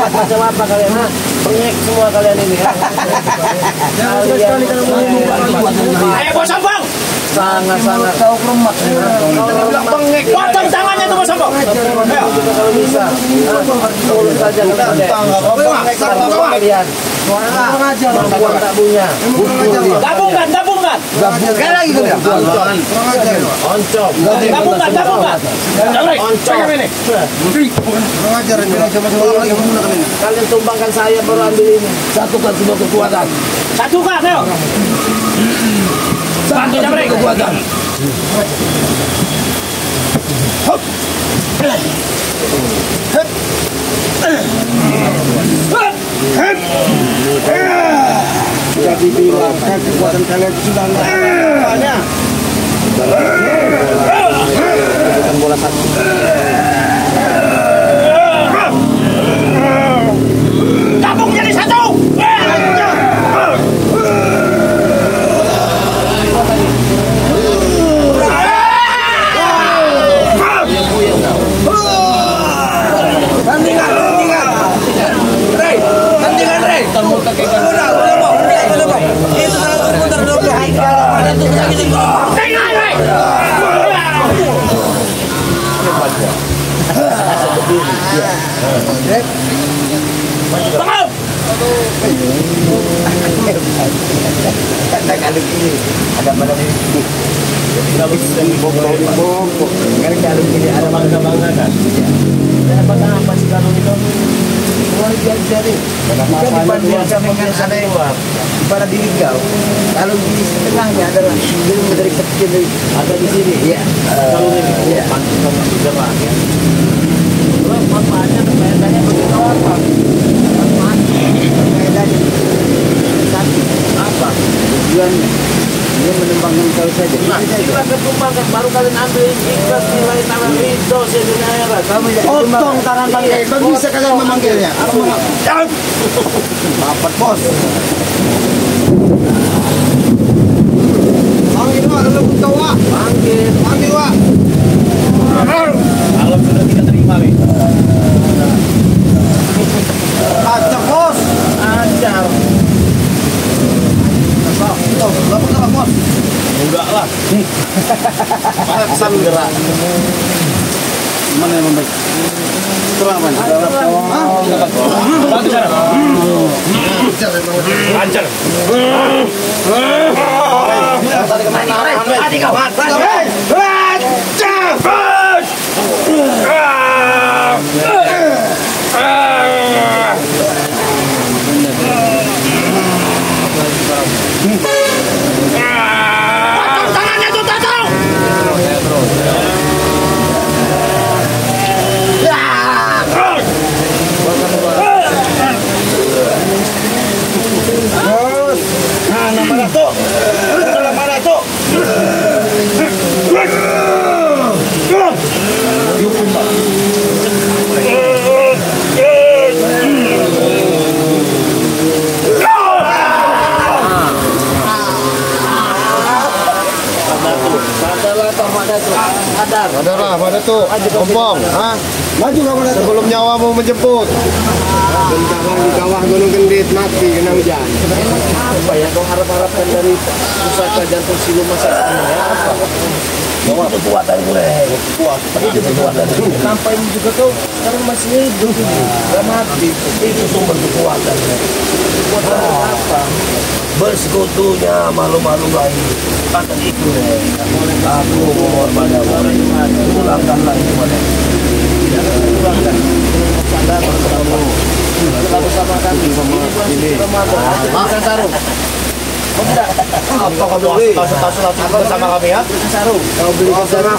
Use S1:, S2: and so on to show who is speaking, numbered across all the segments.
S1: Macam apa kalian? Pengek semua kalian ini ya. Ayo bos sombong. Sangat-sangat kau keremat. Pengek. Potong tangannya tuh bos sombong. Ayo kalau bisa. Mulut saja kalian. Perempuan tak punya. Gabungkan.
S2: Sekali lagi kan ya?
S1: Oncom. Gabungkan. Oncom.
S2: Kurang ajar ini. Sama-sama lagi menggunakan ini.
S1: Kalian tumbangkan saya baru ambil ini.
S3: Satukan semua kekuatan.
S1: Satukan, ayo. Bantu Jamrek.
S3: Kekuatan.
S2: Hop. Jadi bilangkan kekuatan kalian sudah ada. Bukan bola satu.
S1: Gabung jadi satu. Bangun!
S2: Kata kalung ini ada pada ini. Kalau sedang bongkok, kan kalung ini ada bangga kan?
S1: Kenapa apa sih kalung itu?
S2: Luar biasa nih. Jika dibandingkan dengan ada yang pada diri kau, kalau di setengahnya adalah ilmu dari kecil
S1: Ada di sini.
S2: ya.
S1: Kalung ini.
S2: Ya.
S1: Pantas juga Pak ya. Terus manfaatnya terkaitannya begitu apa?
S2: Faedahnya satu
S1: Apa?
S2: tujuannya dia menembangkan kau saja.
S1: Nah, kita ketumbangkan baru kalian ambil ikhlas nilai tanah ridho sedunia akhirat.
S2: Kamu
S3: Potong tangan panggil.
S2: bisa kalian memanggilnya. Dapat bos. Panggil wak, kalau kau wak. Panggil wak.
S1: Kalau sudah kita terima nih.
S2: Acak bos.
S1: Ajar.
S2: Berapa bos?
S1: Enggak lah. Paksa gerak.
S2: Mana yang membaik? Kurang apa?
S1: Bantu cara. Ajar.
S2: Tadi kemana?
S1: Hati kau. Potong tangannya tuh, potong.
S2: Mana tuh? Mana tuh?
S3: Sadarlah pada tuh, Kompong,
S2: Maju kamu dah.
S3: sebelum nyawamu menjemput.
S2: Bentaran di bawah gunung gendit mati kena hujan.
S1: Apa ya kau harap-harapkan dari pusaka jantung siluman setan ya? Apa? Itu kekuatan gue. Itu kekuatan. Sampai ini juga kau sekarang masih hidup, gak mati. Itu sumber kekuatan. Kekuatan apa? Bersekutunya malu-malu lagi. Kata itu aku mohon padamu. Pulangkanlah itu pada. Pulangkan. Sadar bersama. Kita bersama kami. Ini Ramadan. Makan sarung. Kau tidak?
S2: Apa kau beli?
S1: Kau bersama kami ya? Sarung.
S2: Kau beli keserah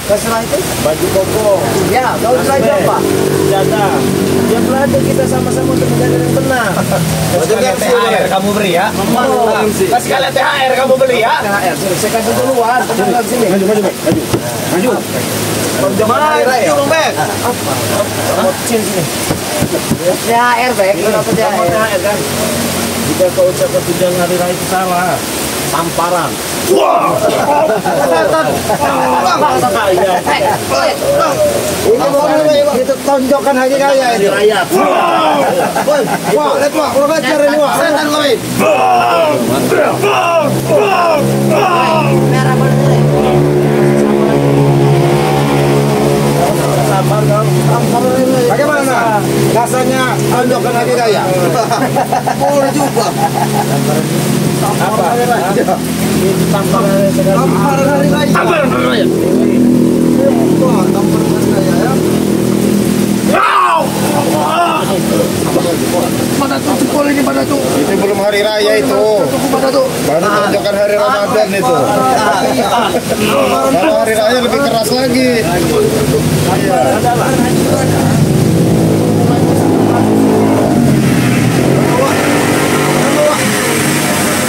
S1: Keserah itu? Baju koko.
S2: Ya, kau belajar apa?
S1: Jaga. Ya belajar kita sama-sama untuk menjaga yang benar.
S3: Sekalian THR kamu beri ya. Sekalian THR kamu beli ya.
S1: THR, saya kasih duluan. Tenang sini.
S2: Maju.
S1: Mana
S2: ya?
S1: Apa? Mocin sini.
S2: THR, Bek.
S1: Kamu THR kan? Jika kau ucapkan tujuan hari raya itu salah. tamparan.
S2: Itu tonjokan hari raya ini.
S1: Raya.
S2: Wah, lihat wah, kurang ajar ini wah. Setan kau ini. Bagaimana rasanya tonjokan hari raya? Boleh juga.
S1: Tamparan hari raya.
S2: Tamparan hari raya.
S1: Tamparan hari raya.
S2: Wah, tamparan hari raya ya. Mana tuh jempol ini pada tuh?
S4: Itu belum hari raya itu.
S2: Pada tuh.
S4: Baru tunjukkan hari Ramadan itu. Kalau hari raya lebih keras lagi.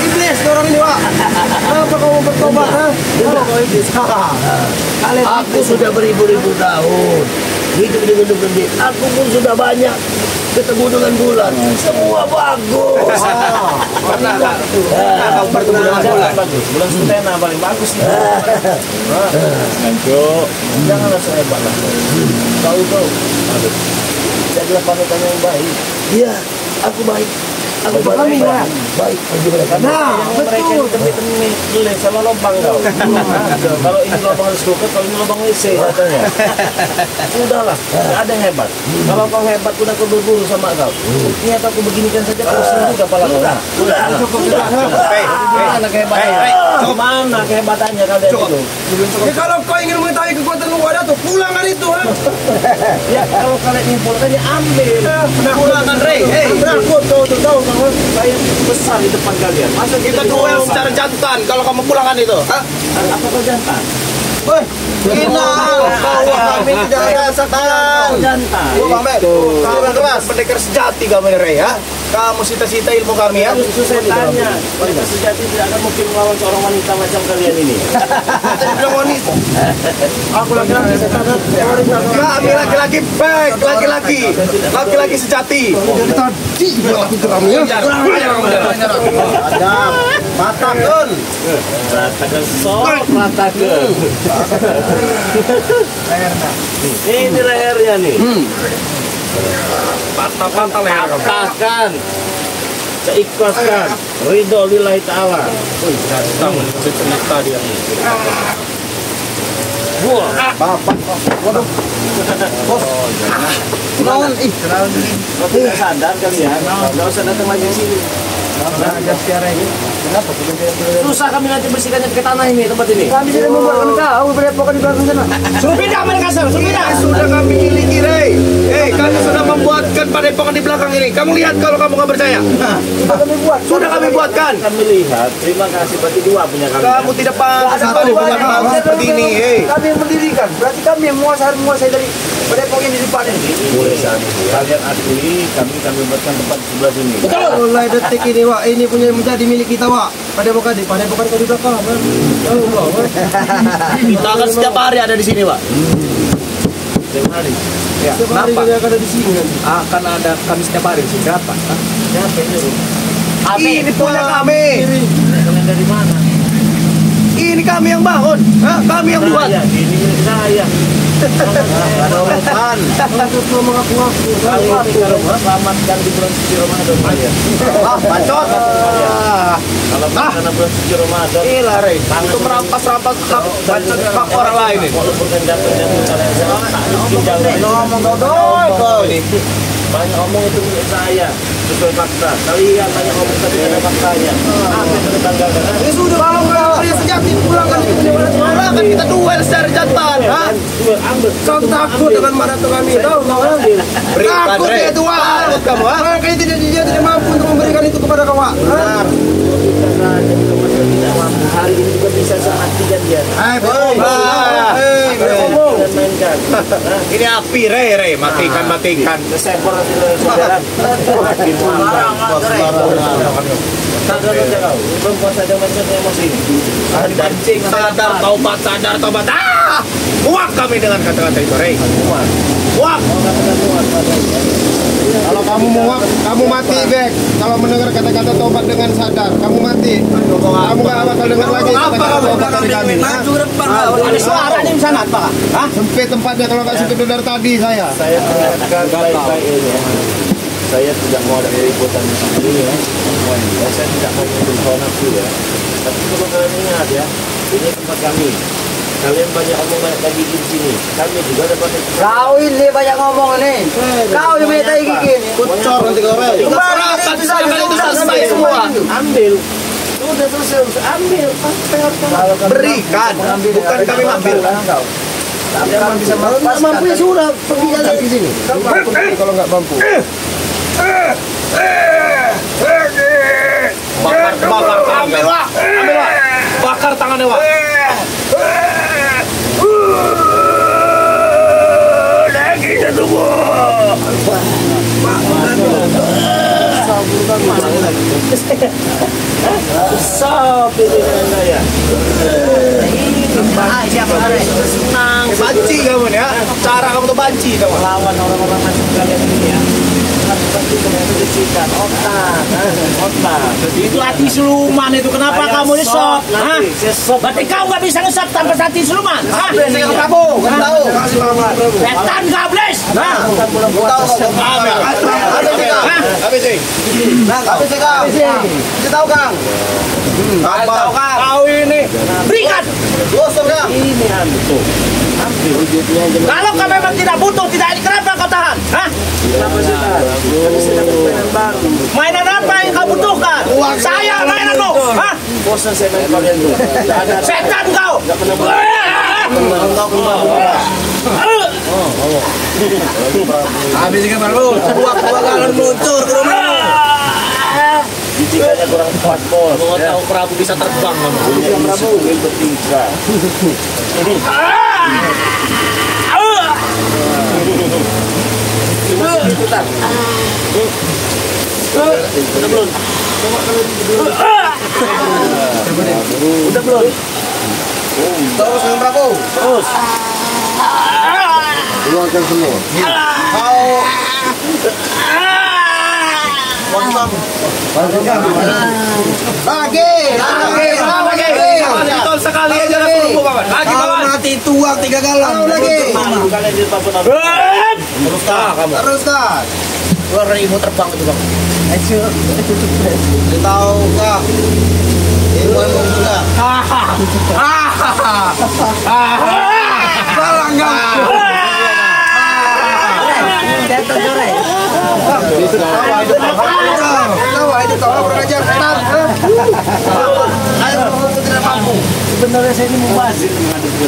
S2: Iblis orang ini wah. Kenapa kamu bertobat?
S1: Aku sudah beribu-ribu tahun hidup di gedung gede. Aku pun sudah banyak ketemu dengan bulan. Semua bagus.
S3: Kamu bertemu dengan bulan. Bulan Sutena paling bagus nih.
S1: Janganlah sehebat lah. Tahu. Jadilah panutan yang baik. Iya, aku baik. Aku baik. Baik.
S2: Nah,
S3: Mereka ini temui beli sama lubang kau. Kalau ini lubang harus kuket, kalau ini lubang WC katanya. Udahlah, tidak ada yang hebat. Kalau kau hebat, udah kau berburu sama kau. Ternyata aku beginikan saja, kau sendiri juga pala kau.
S1: Cukup sudah. Mana kehebatannya?
S3: Mana kehebatannya kalian itu?
S2: ya kalau kau ingin mengetahui kekuatan luar itu, pulangan itu.
S3: Ya kalau kalian nyimpulkan ya ambil.
S2: Pulangan Rey. Penakut tahu.
S3: Saya besar di depan kalian. Masa
S4: Kita duel secara jantan kalau kamu pulangan itu. Hah?
S3: apa kau jantan?
S2: Final bahwa kami tidak rasakan.
S3: Jantan.
S4: Kamu keras pendekar sejati kamu ini Rey ya. Kamu cita-cita ilmu kami ya.
S3: Itu saya tanya, wanita sejati tidak akan mungkin melawan seorang wanita macam kalian ini.
S4: Bilang wanita.
S2: Aku laki-laki setan.
S4: Kami laki-laki baik, laki-laki sejati.
S2: Tadi aku geramnya. Ada patahkan.
S3: Ratakan sok, ratakan. Ini lehernya nih.
S4: Patah leher kamu.
S3: Patahkan. Seikhlaskan. Ridho lillahi ta'ala.
S4: Cerita dia.
S3: Wah.
S2: Bapak. Waduh. Bos. Kenalan ih.
S3: Kau tidak sadar kalian? Nggak usah datang lagi ke sini.
S2: Kenapa?
S3: Susah kami nanti bersihkannya ke tanah ini, tempat ini.
S2: Kami tidak membuatkan kau berdepokan di belakang sana.
S3: Sudah mereka sudah.
S4: Sudah kami miliki Rey. Kami sudah membuatkan padepokan di belakang ini. Kamu lihat kalau kamu nggak percaya.
S2: Sudah kami buat.
S4: Sudah kami buatkan.
S3: Kami lihat, terima kasih berarti dua punya kami.
S4: Kamu tidak pantas sekali punya hal seperti ini.
S2: Kami yang mendirikan. Berarti kami yang menguasai dari padepokan ini di depan ini.
S3: Boleh saja. Kalian akui, kami buatkan tempat di sebelah sini.
S2: Mulai detik ini Wak, ini punya menjadi milik kita Wak. Padepokan kau di belakang.
S4: Kita akan setiap hari ada di sini, Pak.
S3: Setiap hari.
S4: Ya,
S2: Setiap hari
S4: kenapa?
S2: kita akan ada di sini kan.
S4: Akan ada kami setiap hari di sini. Kenapa?
S3: Siapa ini?
S4: Ini punya kami.
S3: Kalian dari mana?
S4: Ini kami yang bangun. Kami yang buat.
S3: Saya, ini milik saya.
S4: Ada urusan.
S2: Untuk mengaku-ngaku.
S3: Kali ini kalau selamatkan di bulan suci Ramadan.
S4: Bacot.
S3: Kalau karena bulan suci Ramadan.
S4: Gila, Rey. Untuk merampas-rampas bacot hak orang lain ini.
S3: Walaupun kan jatuhnya kalian
S4: Ngomong kau ini.
S3: banyak omong itu milik saya sesuai fakta. Kalian banyak omong tapi tidak ada faktanya. Apa yang tetanggakan?
S2: Ya sudah kalau pria sejati pulangkan itu punya mana
S4: Orang kan kita duel secara jantan.
S3: Ambil.
S2: Kau takut dengan mana tuh kami tahu kau kan?
S4: Berikan,
S2: Takut
S4: Rey.
S2: dia tua.
S4: Takut kamu, ha?
S2: Makanya dia tidak mampu untuk memberikan itu kepada kau Wak.
S4: Benar.
S3: Tidak mampu. Hari ini juga bisa sematikan dia.
S4: Bohong.
S3: Dan mainkan.
S4: Ini api, Rey. Matikan.
S3: Kesempor nanti saudara. Makin marah. Sadar aja kau. Perempuan saja macam emosi. Dipancing.
S4: Sadar taubat. Muak kami dengan kata-kata itu, Rey. Muak.
S3: Kalau kau
S4: kamu mati, Bek. Kalau mendengar kata-kata tobat dengan sadar, kamu mati. Kamu gak bakal dengar lagi kata-kata tobat dari kami.
S2: Ada suara di sana, Pak. Hah?
S4: Sempit tempatnya kalau nggak sempit dari tadi saya.
S3: Saya ingatkan baik-baik ini ya. Saya tidak mau ada keributan di sini ya. Saya tidak mau berhawa nafsu ya. Tapi perlu kalian ingat ya, ini tempat kami. Kalian banyak omong banyak lagi di sini. Kami juga dapat.
S2: Kau ini banyak ngomong nih. Kau yang minta gigi.
S4: Bocor nanti kau rel.
S2: Selesai semua.
S3: Ambil. Sudah selesai, ambil.
S4: Berikan, bukan kami ambil.
S2: Jangan bisa mampu ya sudah pergi aja di sini.
S4: Kalau nggak mampu.
S3: Bakar, ambil Wak. Bakar tangannya Wak. Lagi tunggu. Sapi dengan saya.
S2: Senang.
S4: Banci kamu ya. Cara kamu tuh banci kamu.
S3: Lawan orang-orang macam kalian ini ya. Otak.
S2: Itu hati siluman itu. Kenapa kamu disop? Hah? Berarti kau nggak bisa ngesop tanpa hati siluman? Hah?
S4: Prabu, kan tahu.
S2: Setan gables. Hah?
S4: Tahu Kang. Tahu ini.
S2: Berikan.
S3: Ini ambil. Ambil wujudnya aja.
S2: Kalau kau memang tidak butuh, tidak ini, kenapa kau tahan? Hah?
S3: Kenapa sih tahan? Kami sedang bermain baru.
S2: Mainan apa yang kau butuhkan? Saya mainanmu. Hah?
S3: Bosan saya main kalian tuh. Tidak ada.
S2: Setan kau.
S3: Tidak pernah
S4: Habis kan Prabu. Dua galon meluncur ke rumah.
S3: Bijikannya kurang kuat bos.
S1: Mau tahu Prabu bisa terbang kamu.
S3: Punya Prabu bertiga.
S1: Udah belum?
S3: Udah belum?
S4: Terus dengan Prabu.
S3: Terus.
S4: Keluarkan semua. Kau lagi.
S3: Tol sekali aja langsung kawan. Lagi kawan.
S4: Mati tuang 3 galon. Lagi.
S3: Kalian di depan benar. Terus kamu.
S4: Terus kan.
S1: Luar ilmu terbang itu bang.
S4: Tahu kah? Ilmu juga. Salah enggak? Itu kau kurang ajar setan. Ayo kamu tidak mampu.
S3: Sebenarnya saya ini mau bazir menghadapi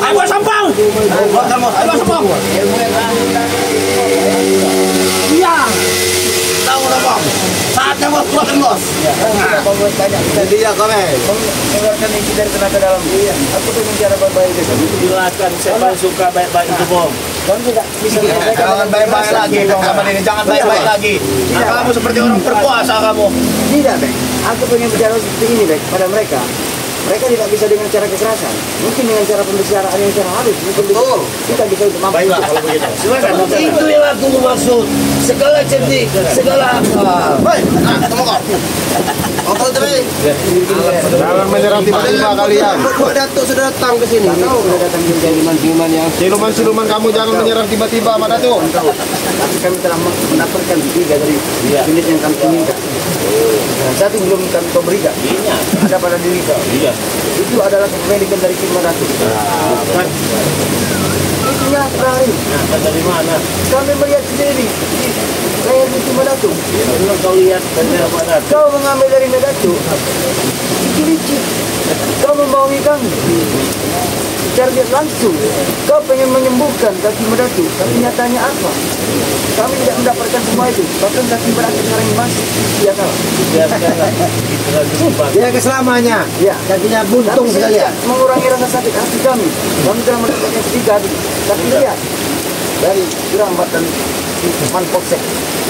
S2: Ayo sampang.
S4: Ayo sampang.
S2: Iya.
S4: Tahu lah bang. Saatnya bos keluarkan bos. Jadi ya kau
S3: mengeluarkan isi dari tenaga dalam. Aku tuh bicara baik-baik aja. Silakan, saya paling suka baik-baik itu bom.
S2: Kamu tidak bisa
S4: jangan baik-baik lagi dong sama ini. Jangan baik-baik lagi. Kamu seperti orang berkuasa kamu.
S2: Tidak, Bek. Aku pengen bicara seperti ini, Bek, pada mereka. Mereka tidak bisa dengan cara kekerasan. Mungkin dengan cara pembicaraan yang cara halus. Mungkin kita bisa mampu.
S3: Baiklah kalau begitu. Silakan. Itu yang aku maksud. Segala cerdik, segala akal.
S4: Baik, tunggu kau. Kau terus. Jangan menyerang tiba-tiba kalian. Kau Datuk sudah datang ke sini.
S2: Tahu sudah datang siluman-siluman yang
S4: Siluman-siluman kamu jangan menyerang tiba-tiba, Pak Datuk.
S2: tapi kami telah mendapatkan 3 dari unit yang kami inginkan. Dan satu belum kami kau berikan. Ada pada diri kau.
S3: Iya.
S2: Itu adalah kepemilikan dari Kim Ratu. Itu yang terakhir.
S3: Nah, dari mana?
S2: Kami melihat sendiri. Leher Kim Ratu.
S3: Kalau kau lihat dari mana?
S2: Kau mengambil dari Medatu. Licik-licik. Kau membawahi kami. Secara tidak langsung, kau pengen menyembuhkan kaki Medatu. Tapi nyatanya apa? Kami tidak mendapatkan semua itu. Bahkan kaki Medatu sekarang masih. Iya kau.
S3: Biarkanlah. Itu lagi sempat.
S4: Dia keselamanya.
S2: Ya.
S4: Kakinya buntung
S2: Tapi
S4: sekali ya.
S2: tidak mengurangi rasa sakit hati kami. Kami telah mendapatkan 3 hari. Tapi lihat. Dari Jerambat dan Manpoksek.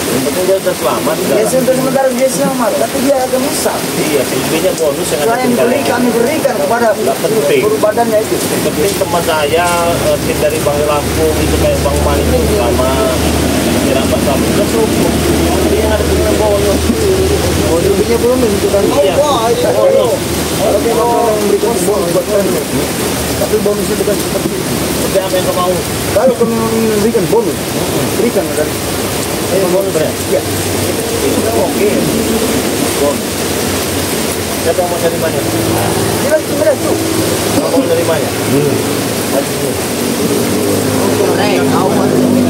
S3: Yang penting dia sudah selamat.
S2: Ya untuk sementara dia selamat. Tapi dia agak musang.
S3: Iya, selebihnya bonus yang ada
S2: Selain
S3: tinggal.
S2: kami berikan kepada
S3: penting.
S2: guru badannya itu.
S3: Yang penting teman saya tim dari Bang Lampung itu kayak Bang Man itu sama Jerambat sama sudah
S2: belum itu kan.
S3: Iya.
S2: Kalau dia mau memberikan bonus buat kami, tapi bonusnya bukan seperti itu.
S3: Tapi apa yang kau mau?
S2: Kalau kami memberikan bonus, berikan dari
S3: Bonus ya?
S2: ya.
S3: Oke. Bonus. Siapa yang mau nerimanya?
S2: Jelas sebenarnya tuh.
S3: Siapa mau nerimanya?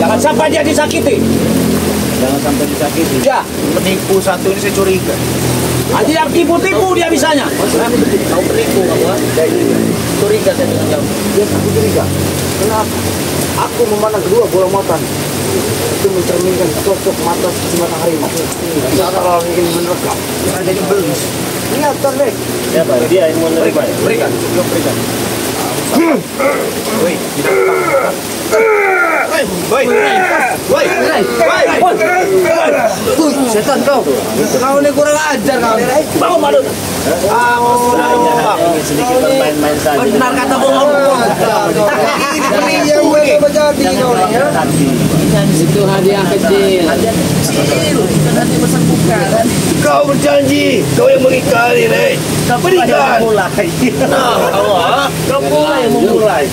S1: Jangan sampai dia disakiti.
S3: Jangan sampai disakiti.
S1: Ya,
S4: Penipu satu ini saya curiga.
S1: nanti yang tipu-tipu dia bisanya.
S3: Kau penipu kamu? Curiga saya dengan kamu.
S2: Dia aku curiga. Kenapa? Aku memandang kedua bola mata itu mencerminkan sosok mata si mata harimau. Saat orang ingin menerkam, ada yang belis. Ingatkan deh.
S3: Siapa? Dia yang mau nerimanya?
S4: Berikan, sebelum berikan. Woi, tidak utang. Woi,
S2: Setan kau. Kau ini kurang ajar kau.
S1: Bangun Madun.
S3: Ingin sedikit bermain-main saja.
S1: Benar kata bohong.
S2: Yang berjadi kau ini ya.
S1: Itu hadiah kecil.
S4: kau berjanji, kau yang mengingkari, berikan.
S3: Kau mulai yang memulai.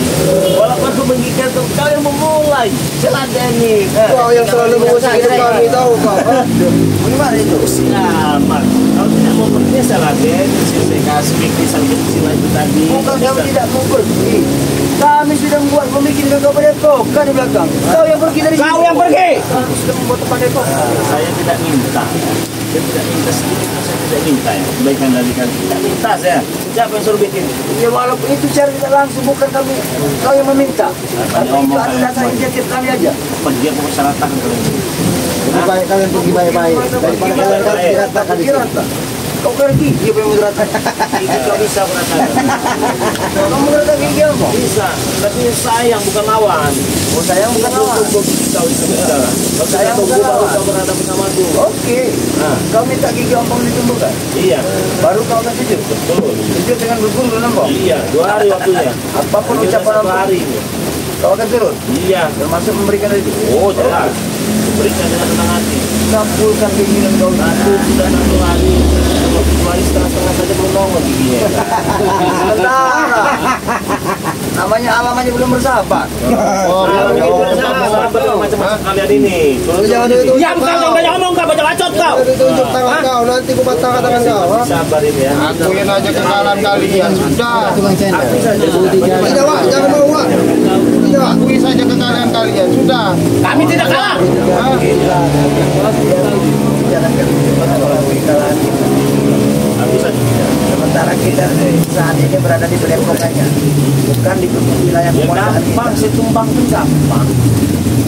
S3: Walaupun aku mengikat, kau yang memulai. Seladeni.
S4: Kau yang selalu mengusik hidup kami, tahu kau?
S2: Bagaimana itu?
S3: Selamat. Kalau tidak mau pergi, seladeni. Saya kasih bikisan kecil itu tadi.
S2: Bukan kami tidak mau pergi. Kami sudah membuat pemikiran kau pada kan di belakang. Kau yang pergi dari
S1: Kau yang pergi.
S2: Kami sudah membuat tempat depok.
S3: Saya tidak minta. Saya tidak minta sedikit. Saya tidak minta ya. Kebaikan dari kami. Tidak minta saya. Siapa yang suruh bikin?
S2: Ya walaupun itu cara tidak langsung bukan kami. Kau yang meminta. Tapi itu atas dasar inisiatif kami aja.
S3: Apa dia mau syaratan kalau ini?
S2: Lebih baik kalian pergi baik-baik daripada kalian diratakan di sini. Kau pergi, dia yang meratakan.
S3: Itu kau bisa mengatakan.
S2: Kamu meratakan gigi apa?
S3: Bisa. Tapi sayang bukan lawan.
S2: Oh sayang bukan lawan.
S3: Kau itu bisa. Kalau saya
S2: Sayang
S3: tunggu
S2: bukan
S3: baru
S2: lawan.
S3: kau berhadapan sama aku.
S2: Oke.
S3: Nah,
S2: Kau minta gigi ompong ditumbuhkan.
S3: iya.
S2: Baru kau akan sujud.
S3: Betul.
S2: Sujud dengan berguru nembok.
S3: Iya. 2 hari waktunya.
S2: Apapun
S3: Kita
S2: ucapan
S3: 1
S2: ompong,
S3: hari.
S2: kau akan turun.
S3: Iya.
S2: Termasuk memberikan itu.
S3: Oh jelas. Berikan dengan tenang hati.
S2: Sampulkan keinginan kau.
S3: Aku sudah 1 hari. 2 hari setengah-setengah saja belum nongol giginya.
S2: Sementara. Namanya alam aja belum bersahabat.
S3: Sahabat dengan macam-macam kalian ini.
S4: Jangan itu.
S1: Diam kau, yang banyak ngomong kau, baca bacot kau.
S4: Tunjuk tangan kau, nanti ku patahkan tangan kau.
S3: Sabar ini ya.
S4: Akuin aja kekalahan kalian, sudah.
S3: Aku saja.
S4: Tidak, Wak, jangan mau, Wak. Tidak, akui saja kekalahan kalian, sudah.
S1: Kami tidak kalah.
S3: Aku saja.
S2: Sementara kita saat ini berada di Padepokannya, bukan di wilayah
S3: Ya
S2: keponakan
S3: gampang,
S2: kita.
S3: saya tumbang pun gampang.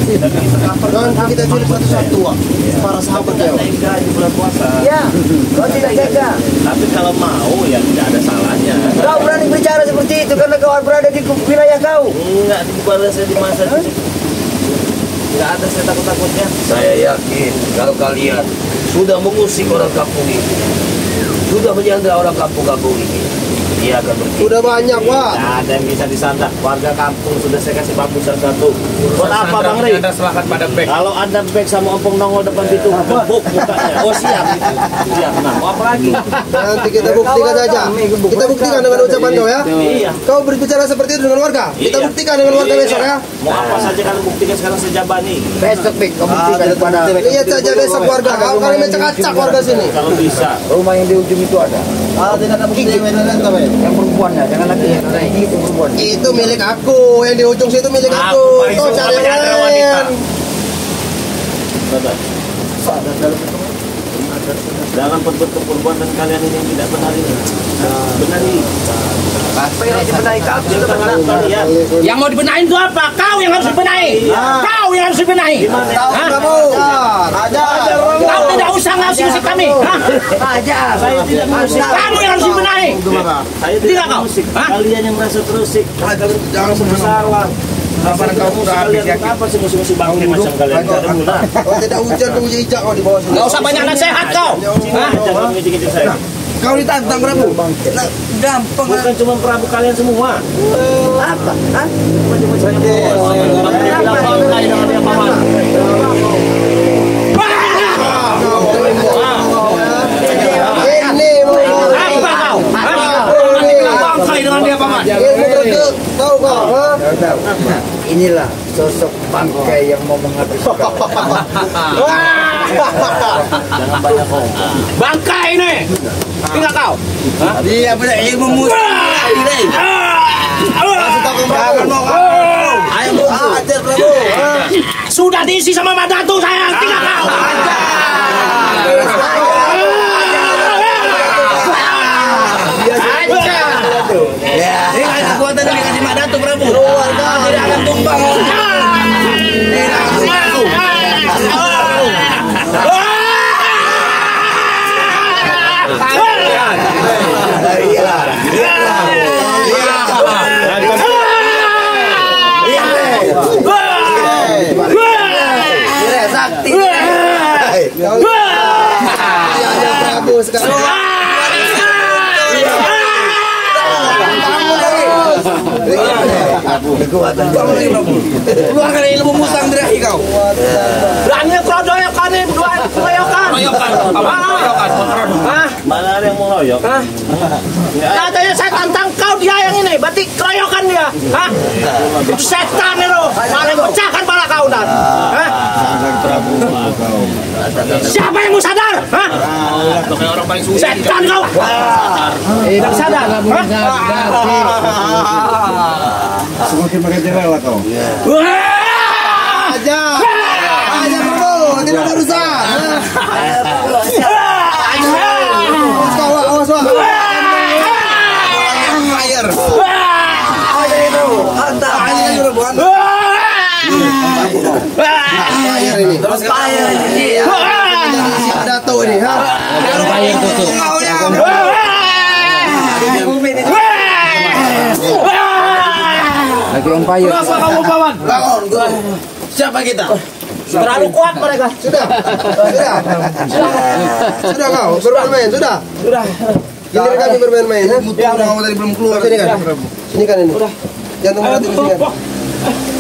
S3: Tapi kita cover
S4: Nanti kita culik satu-satu, Wak. Para sahabat ya, Wak.
S3: tega di bulan puasa.
S2: Ya, kau tidak jaga.
S3: Tapi kalau mau ya tidak ada salahnya.
S2: Kau berani bicara seperti itu karena kau berada di wilayah kau.
S3: Enggak di bulan saya di masa ini. Enggak ada saya takut-takutnya.
S5: Saya yakin kalau kalian sudah mengusik orang kampung ini, sudah menyandra orang kampung-kampung ini, dia akan berpikir.
S4: Udah banyak, Wak.
S3: Tidak ada yang bisa disandar. Warga kampung sudah saya kasih bambu satu. Buat apa Bang Ri?
S4: Anda serahkan pada Bek.
S3: Kalau Anda back sama ompong nongol depan pintu, gebuk mukanya. Oh siap. Siap. Nah, mau apa lagi?
S4: Nanti kita buktikan saja. Kita buktikan dengan ucapan kau ya.
S3: Iya.
S4: Kau berbicara seperti itu dengan warga. Kita
S3: Iya.
S4: buktikan dengan warga
S3: Iya.
S4: besok ya.
S3: Mau apa saja kalian buktikan sekarang saya jabani.
S2: Besok Bik, kau buktikan kepada
S4: Lihat saja besok warga. Kau kalian mencak-acak warga sini.
S3: Kalau bisa.
S2: rumah yang di ujung itu ada.
S4: Tidak ada bukti.
S2: Yang perempuannya, jangan lagi yang ada itu perempuan.
S4: Itu milik aku. Yang di ujung situ milik aku.
S3: paling
S4: Kau
S3: suka
S4: cari
S3: menyandra
S4: yang
S3: wanita.
S4: lain.
S3: Bapak. Dalam perbuatan kalian ini yang tidak benar ini. Benari.
S2: Apa yang dibenahi kau
S3: Yang
S2: sudah benar.
S3: kalian.
S1: Yang mau dibenahin itu apa? Kau yang harus dibenahi. Kau yang harus dibenahi. Hah?
S4: Kamu. Ajar.
S1: Kau tidak usah ngasih-ngasih kami. Hah?
S2: Aja.
S3: Saya tidak mengusik.
S1: Kamu yang harus dibenahi.
S3: Saya
S1: Tidak
S3: tidak
S1: kau?
S3: mengusik.
S1: Hah?
S3: Kalian yang merasa terusik.
S4: Jangan
S3: Bersalah. Apa kau sudah habis ya? Apa sih musuh-musuh bangke macam kalian? Tidak ada guna.
S4: Kau tidak hujan, tunggu hijau kau di bawah sini.
S1: Gak usah banyak nasihat kau. Hah?
S3: Jangan ngejek-ngejek saya.
S4: Kau ditantang Prabu. Gampang.
S3: Bukan cuma Prabu kalian semua.
S2: Apa? Hah?
S3: Macam-macam yang Bang Ri bilang kau kali dengan dia paman.
S2: Inilah sosok bangkai yang mau menghabiskan.
S3: Jangan banyak ngomong.
S1: Bangkai ini. Tinggal kau.
S2: Dia punya ilmu musik. Ayo ajar Prabu.
S1: Sudah diisi sama Madatu sayang. Tinggal kau.
S2: Ini kekuatan yang dikasih Madatu Prabu. Keluar kau. Tidak akan tumbang. Sakti. Prabu sekarang. Kekuatan keluarkan ilmu musang dari kau.
S1: Berani keroyokan nih, berdua keroyokan.
S3: Mana ada yang mau ngeroyok?
S1: Katanya saya tantang kau, dia yang ini, berarti keroyokan dia. Hah? Itu setan itu, malah pecahkan pala kau dan. Hah? Siapa yang mau sadar? Hah?
S3: Orang paling susah.
S1: Setan kau. Tidak sadar.
S4: Semakin pakai jeral lah kau.
S2: Aja Prabu, tidak ada urusan. Awas. Fire. Fire ini. Fire ini. Si Madatu ini, ha?
S1: Fire tutup.
S2: Lagi on fire.
S1: Kenapa kamu paman?
S2: Bangun. Siapa kita?
S1: Terlalu kuat mereka.
S2: Sudah kau bermain, sudah. Giliran kami bermain-main, ha? Kamu tadi belum keluar sini kan? Sini kan ini. Jangan merhati di sini kan?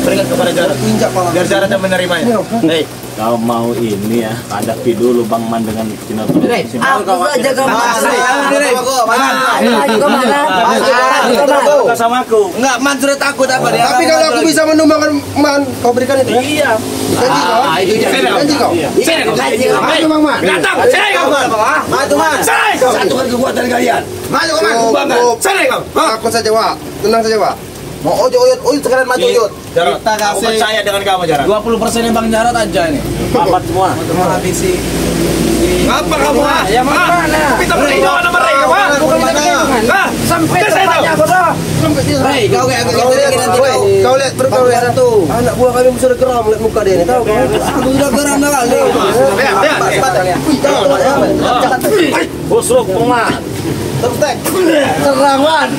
S3: Berikan kepada Jarod.
S2: Injak pala.
S3: Biar Jarod yang menerimanya. Hei, kau mau ini ya? Hadapi dulu Bang Man dengan Kinoto.
S2: Aku saja kau
S3: Sama aku.
S2: Enggak, Man sudah takut apa dia? Tapi kalau aku bisa menumbangkan Man, kau berikan itu.
S3: Iya.
S2: Janji kau.
S3: Sini kau.
S2: Maju Bang Man.
S3: Datang. Sini kau.
S2: Maju Man.
S5: Satukan kekuatan kalian.
S2: Maju Man.
S3: Sini kau.
S2: Takut saja Wak. Tenang saja Wak. Mau Uyut sekarang maju Uyut.
S3: Jarod, aku percaya dengan kamu Jarod.
S1: 20% Bang Jarod aja ini.
S3: Papat semua.
S2: Habisi.
S3: Apa kamu?
S1: Ya mana?
S3: Kita berhitungan sama mereka, Pak.
S1: Sampai tempatnya bodoh.
S2: Hei, kau kayak nanti kau lihat kau lihat satu. Anak buah kami sudah geram lihat muka dia ini. Tahu kau? Aku sudah geram dah kali.
S3: Busuk pengat.
S2: Tertek. Serangan.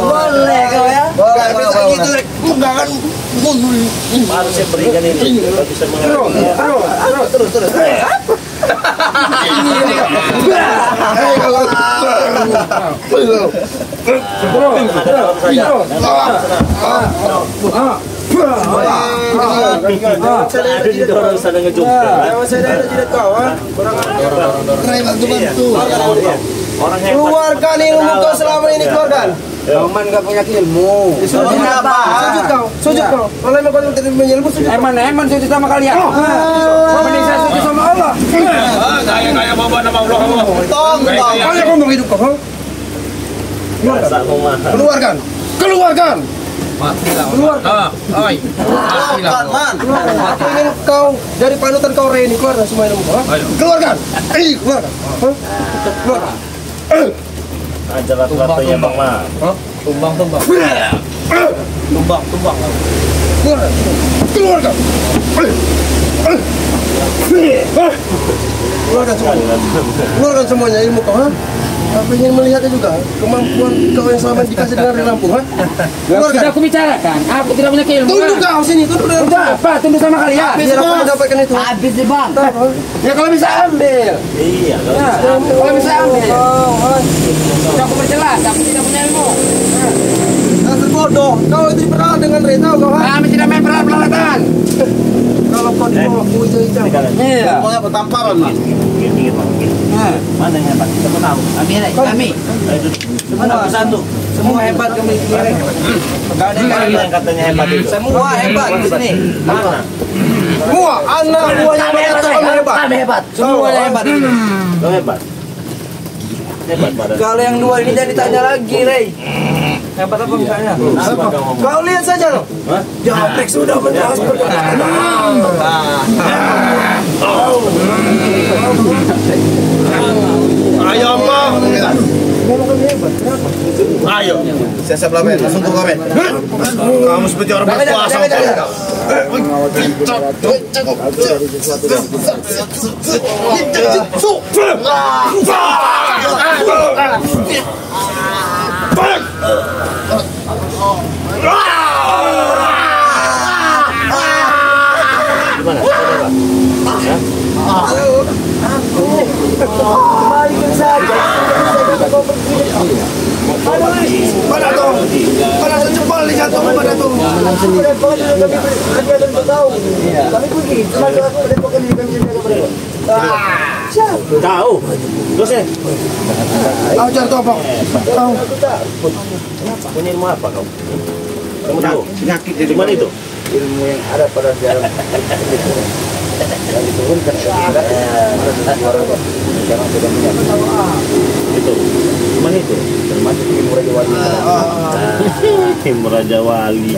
S2: Boleh kau ya? Boleh bisa gitu. Enggak kan
S3: Harusnya berikan ini. Bisa mengerti.
S2: terus.
S3: Ada di orang sana ngejungkir.
S2: Saya tidak kau, bantu.
S3: Orang hebat.
S2: Keluarkan ilmu kau selama ini keluarkan.
S1: Paman gak punya ilmu.
S2: Sujud kau. Kalau memang kau tidak punya ilmu sujud.
S1: Eman sujud sama kalian. Paman ini saya sujud sama Allah.
S3: Kayak bawa nama Allah kamu.
S2: Tong. Kau yang ngomong hidup kau. Keluarkan. Keluarkan. Man. Aku ingin kau dari panutan kau Reni keluarkan semua ilmu kau. Keluarkan. Keluarkan. Keluarkan.
S3: Ajar ratu-ratunya Bang Man.
S1: Tumbang.
S2: Keluarkan. Keluarkan semuanya ilmu kau, ha? Aku ingin melihatnya juga kemampuan kau yang selama dikasih dengan Lampung, ha? Keluarkan.
S1: Sudah aku bicarakan, aku tidak punya ilmu.
S2: Tunduk kau sini, tunduk.
S1: Apa? Tunduk sama kalian.
S2: Biar aku mendapatkan itu.
S1: Habis deh bang. Ya kalau bisa ambil.
S3: Iya.
S1: Kalau bisa ambil. Sudah aku perjelas, aku tidak punya ilmu.
S2: Dasar bodoh, kau itu pernah dengan Rey, tahu kau, ha?
S1: Kami tidak main peralatan.
S2: Kalau kau di bawah aku hijau-hijau.
S1: Iya.
S2: Pokoknya bertamparan, Mas.
S3: Mana yang hebat? Kita mau tahu.
S1: Kami.
S3: Semua satu. Semua hebat kami kira. Gak ada yang katanya hebat itu.
S1: Semua hebat di sini.
S3: Mana?
S4: Semua anak buahnya Badatuk hebat.
S1: Kami hebat.
S2: Semuanya hebat.
S3: Kau hebat. Hebat badan.
S2: Kalau yang dua ini jangan ditanya lagi, Rey. Hebat apa misalnya? Kau lihat saja loh. Japek sudah menjelas perkataan.
S4: Ayo apa? Ayo. Siap lah men, langsung ke komen. Kamu seperti orang berkuasa.
S2: Kembalikan saja.
S4: Mana tuh? Mana sejempol di jatuh pada tuh?
S2: Kami pergi. Cuma aku depokan di kami jaga mereka.
S3: Kau. Terus ya.
S4: Kau cari topong. Kau.
S3: Punya ilmu apa kau? Kamu tahu?
S4: Penyakit
S3: Di mana itu?
S2: Ilmu yang ada pada dalam yang diturunkan ke kita sekarang sudah menyatu.
S3: Itu. Di mana itu?
S2: Termasuk ilmu Raja Wali.
S3: Ilmu Raja Wali.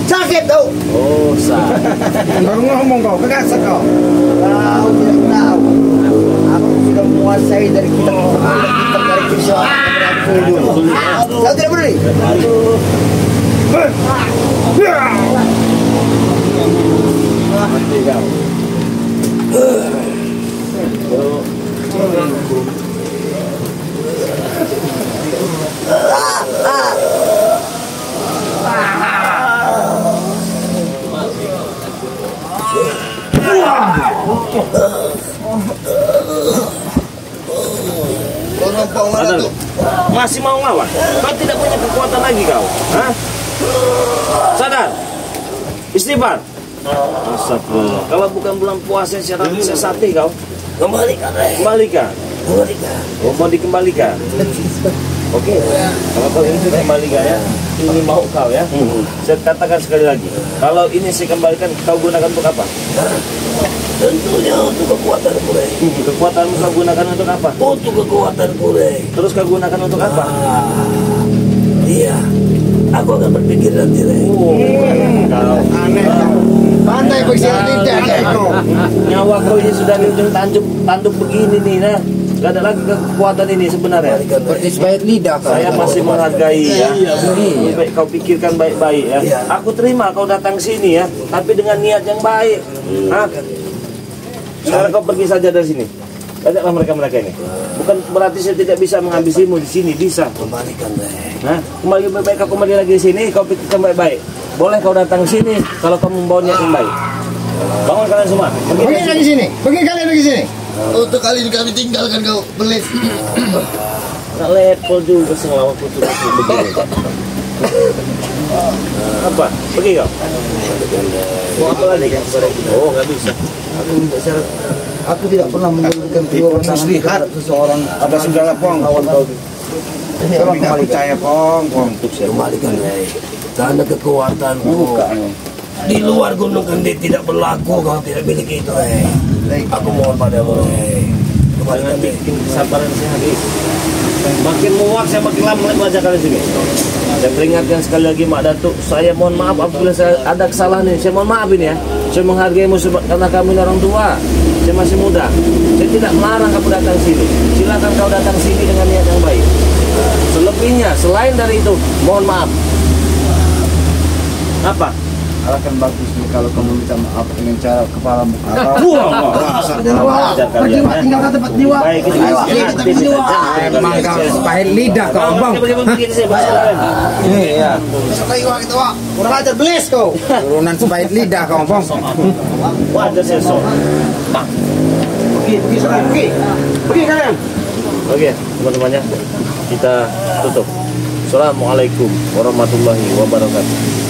S2: Sakit tau.
S3: Oh,
S4: Baru ngomong kau, kegasat kau.
S2: Kau tidak tahu. Aku sudah menguasai dari kitab dari kisah. Kau tidak peduli.
S3: Sadar lu? Masih mau ngawal? Kau tidak punya kekuatan lagi kau? Hah? Sadar? Istighfar? Astagfirullah. Kalau bukan bulan puasa syarat sesati kau?
S5: Kembalikan, Rey.
S3: Kembalikan.
S5: Kembalikan.
S3: Oh, mau dikembalikan? Oke. Kalau kau ini dikembalikan ya, ini mau kau ya. Saya katakan sekali lagi. Kalau ini saya kembalikan, kau gunakan untuk apa?
S5: Tentunya untuk kekuatanku, Rey.
S3: Kekuatanmu kau gunakan untuk apa?
S5: Untuk kekuatanku, Rey.
S3: Terus kau gunakan untuk apa?
S5: Iya. Aku akan berpikir nanti, Rey.
S3: Kau
S4: Aneh. Pandai bersiaran tidak kau.
S3: nyawa kau ini sudah di ujung tanduk begini nih, nah. Gak ada lagi kekuatan ini sebenarnya.
S2: Seperti sebaik lidah kau.
S3: Saya masih menghargai ya. Lebih baik kau pikirkan baik-baik ya. Aku terima kau datang sini ya, tapi dengan niat yang baik. Hah? Sekarang kau pergi saja dari sini. Bajaklah mereka ini. Bukan berarti saya tidak bisa menghabisimu di sini, bisa.
S5: Kembalikan, Rey.
S3: Nah, kembali baik-baik kau kembali lagi di sini, kau pikirkan baik-baik. Boleh kau datang sini kalau kau membawa niat yang baik. Bangun kalian semua.
S4: Pergi lagi sini. Pergi kalian lagi sini.
S5: Untuk kali ini kami tinggalkan kau, belit.
S3: Nggak level juga selama putus begini. Apa? Pergi kau? Mau apa lagi kan kepada kita? Oh, nggak bisa.
S2: Aku tidak pernah menjadikan kedua pasangan terhadap seseorang.
S4: Ada segala pong.
S2: Kawan kau.
S4: Kami nggak percaya pong.
S5: Kembalikan, Rey. Karena kekuatanku di luar Gunung Kendit tidak berlaku, kau tidak miliki itu, Rey. Aku mohon padamu, Rey.
S3: Jangan bikin kesabaran saya habis. Makin muak saya makin lama melihat wajah kalian sini. Saya peringatkan sekali lagi Mak Datuk, saya mohon maaf apabila saya ada kesalahan ini. Saya mohon maaf ini ya. Saya menghargaimu karena kamu ini orang tua. Saya masih muda. Saya tidak melarang kamu datang sini. Silakan kau datang sini dengan niat yang baik. Selebihnya, selain dari itu, mohon maaf. Apa?
S2: Akan bagus nih kalau kamu minta maaf dengan cara kepala muka.
S1: Tinggal ke tempat jiwa.
S3: Baik,
S1: Emang kau pahit lidah kau bang.
S3: Iya.
S1: Kurang ajar beles kau. Turunan sepahit lidah kau bang.
S3: Wajar sesok.
S1: Pergi kalian.
S3: Oke, teman-temannya, kita tutup. Assalamualaikum warahmatullahi wabarakatuh.